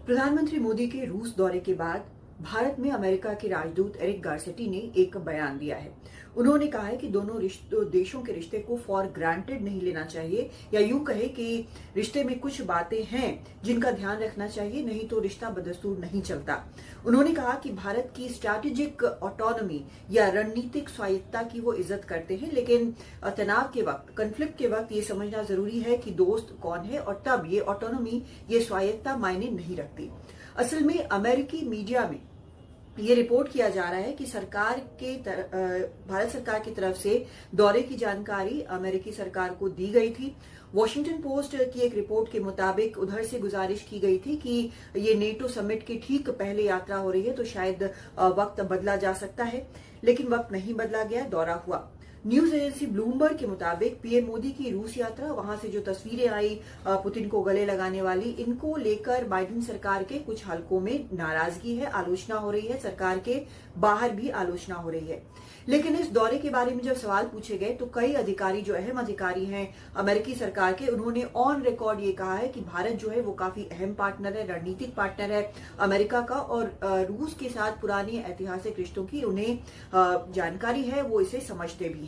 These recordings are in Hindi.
प्रधानमंत्री मोदी के रूस दौरे के बाद भारत में अमेरिका के राजदूत एरिक गारसेटी ने एक बयान दिया है। उन्होंने कहा है कि दोनों देशों के रिश्ते को फॉर ग्रांटेड नहीं लेना चाहिए, या यूं कहे कि रिश्ते में कुछ बातें हैं जिनका ध्यान रखना चाहिए, नहीं तो रिश्ता बदस्तूर नहीं चलता। उन्होंने कहा कि भारत की स्ट्रैटेजिक ऑटोनॉमी या रणनीतिक स्वायत्तता की वो इज्जत करते हैं, लेकिन तनाव के वक्त, कन्फ्लिक्ट के वक्त ये समझना जरूरी है कि दोस्त कौन है, और तब ये ऑटोनॉमी, ये स्वायत्तता मायने नहीं रखती। असल में अमेरिकी मीडिया में ये रिपोर्ट किया जा रहा है कि भारत सरकार की तरफ से दौरे की जानकारी अमेरिकी सरकार को दी गई थी। वॉशिंगटन पोस्ट की एक रिपोर्ट के मुताबिक उधर से गुजारिश की गई थी कि ये नेटो समिट के ठीक पहले यात्रा हो रही है, तो शायद वक्त बदला जा सकता है, लेकिन वक्त नहीं बदला गया, दौरा हुआ। न्यूज एजेंसी ब्लूमबर्ग के मुताबिक पीएम मोदी की रूस यात्रा, वहां से जो तस्वीरें आई पुतिन को गले लगाने वाली, इनको लेकर बाइडेन सरकार के कुछ हलकों में नाराजगी है, आलोचना हो रही है, सरकार के बाहर भी आलोचना हो रही है। लेकिन इस दौरे के बारे में जब सवाल पूछे गए तो कई अधिकारी, जो अहम अधिकारी हैं अमेरिकी सरकार के, उन्होंने ऑन रिकॉर्ड ये कहा है कि भारत जो है वो काफी अहम पार्टनर है, रणनीतिक पार्टनर है अमेरिका का, और रूस के साथ पुरानी ऐतिहासिक रिश्तों की उन्हें जानकारी है, वो इसे समझते भी हैं।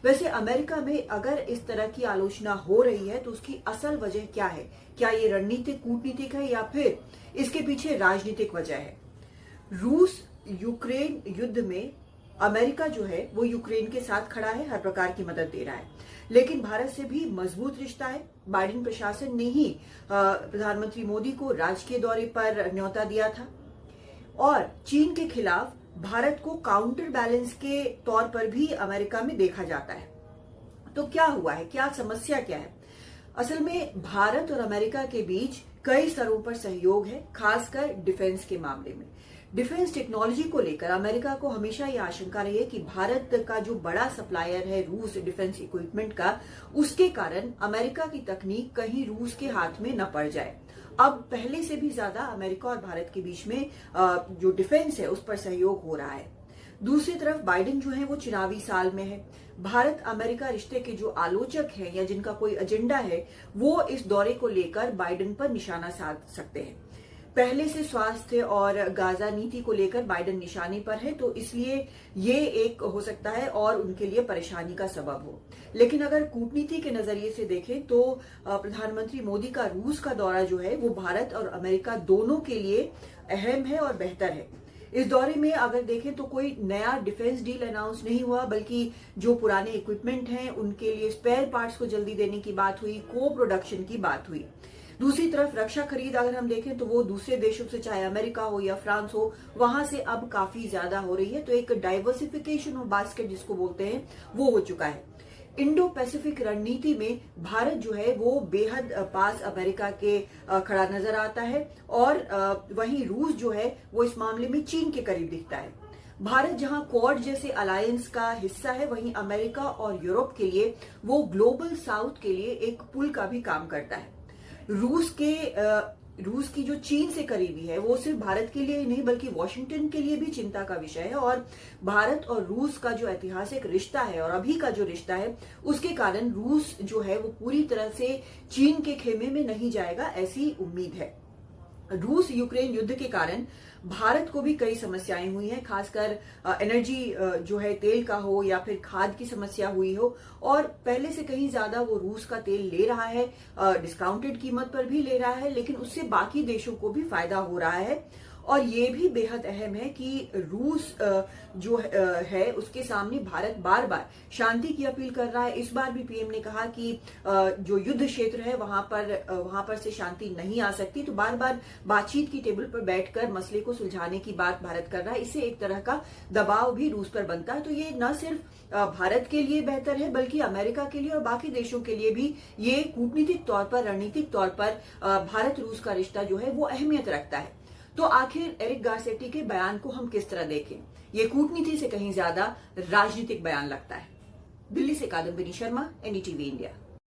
वैसे अमेरिका में अगर इस तरह की आलोचना हो रही है तो उसकी असल वजह क्या है? क्या ये रणनीतिक, कूटनीतिक है, या फिर इसके पीछे राजनीतिक वजह है? रूस यूक्रेन युद्ध में अमेरिका जो है वो यूक्रेन के साथ खड़ा है, हर प्रकार की मदद दे रहा है, लेकिन भारत से भी मजबूत रिश्ता है। बाइडेन प्रशासन ने ही प्रधानमंत्री मोदी को राजकीय दौरे पर न्योता दिया था, और चीन के खिलाफ भारत को काउंटर बैलेंस के तौर पर भी अमेरिका में देखा जाता है। तो क्या हुआ है, क्या समस्या क्या है? असल में भारत और अमेरिका के बीच कई स्तरों पर सहयोग है, खासकर डिफेंस के मामले में। डिफेंस टेक्नोलॉजी को लेकर अमेरिका को हमेशा ये आशंका रही है कि भारत का जो बड़ा सप्लायर है रूस डिफेंस इक्विपमेंट का, उसके कारण अमेरिका की तकनीक कहीं रूस के हाथ में न पड़ जाए। अब पहले से भी ज्यादा अमेरिका और भारत के बीच में जो डिफेंस है उस पर सहयोग हो रहा है। दूसरी तरफ बाइडेन जो है वो चुनावी साल में है। भारत अमेरिका रिश्ते के जो आलोचक हैं या जिनका कोई एजेंडा है, वो इस दौरे को लेकर बाइडेन पर निशाना साध सकते हैं। पहले से स्वास्थ्य और गाजा नीति को लेकर बाइडेन निशाने पर है, तो इसलिए ये एक हो सकता है और उनके लिए परेशानी का सबब हो। लेकिन अगर कूटनीति के नजरिए से देखें तो प्रधानमंत्री मोदी का रूस का दौरा जो है वो भारत और अमेरिका दोनों के लिए अहम है और बेहतर है। इस दौरे में अगर देखें तो कोई नया डिफेंस डील अनाउंस नहीं हुआ, बल्कि जो पुराने इक्विपमेंट हैं उनके लिए स्पेयर पार्ट्स को जल्दी देने की बात हुई, को प्रोडक्शन की बात हुई। दूसरी तरफ रक्षा खरीद अगर हम देखें तो वो दूसरे देशों से, चाहे अमेरिका हो या फ्रांस हो, वहां से अब काफी ज्यादा हो रही है। तो एक डाइवर्सिफिकेशन ऑफ बास्केट जिसको बोलते हैं वो हो चुका है। इंडो पैसिफिक रणनीति में भारत जो है वो बेहद पास अमेरिका के खड़ा नजर आता है, और वहीं रूस जो है वो इस मामले में चीन के करीब दिखता है। भारत जहां क्वाड जैसे अलायंस का हिस्सा है, वहीं अमेरिका और यूरोप के लिए वो ग्लोबल साउथ के लिए एक पुल का भी काम करता है। रूस की जो चीन से करीबी है वो सिर्फ भारत के लिए ही नहीं बल्कि वॉशिंगटन के लिए भी चिंता का विषय है, और भारत और रूस का जो ऐतिहासिक रिश्ता है और अभी का जो रिश्ता है उसके कारण रूस जो है वो पूरी तरह से चीन के खेमे में नहीं जाएगा, ऐसी उम्मीद है। रूस यूक्रेन युद्ध के कारण भारत को भी कई समस्याएं हुई हैं, खासकर एनर्जी जो है तेल का हो या फिर खाद की समस्या हुई हो, और पहले से कहीं ज्यादा वो रूस का तेल ले रहा है, डिस्काउंटेड कीमत पर भी ले रहा है, लेकिन उससे बाकी देशों को भी फायदा हो रहा है। और ये भी बेहद अहम है कि रूस जो है उसके सामने भारत बार बार शांति की अपील कर रहा है। इस बार भी पीएम ने कहा कि जो युद्ध क्षेत्र है वहां पर से शांति नहीं आ सकती, तो बार बार बातचीत की टेबल पर बैठकर मसले को सुलझाने की बात भारत कर रहा है। इससे एक तरह का दबाव भी रूस पर बनता है। तो ये न सिर्फ भारत के लिए बेहतर है बल्कि अमेरिका के लिए और बाकी देशों के लिए भी ये कूटनीतिक तौर पर, रणनीतिक तौर पर भारत रूस का रिश्ता जो है वो अहमियत रखता है। तो आखिर एरिक गारसेटी के बयान को हम किस तरह देखें? ये कूटनीति से कहीं ज्यादा राजनीतिक बयान लगता है। दिल्ली से कादम्बिनी शर्मा, एनडीटीवी इंडिया।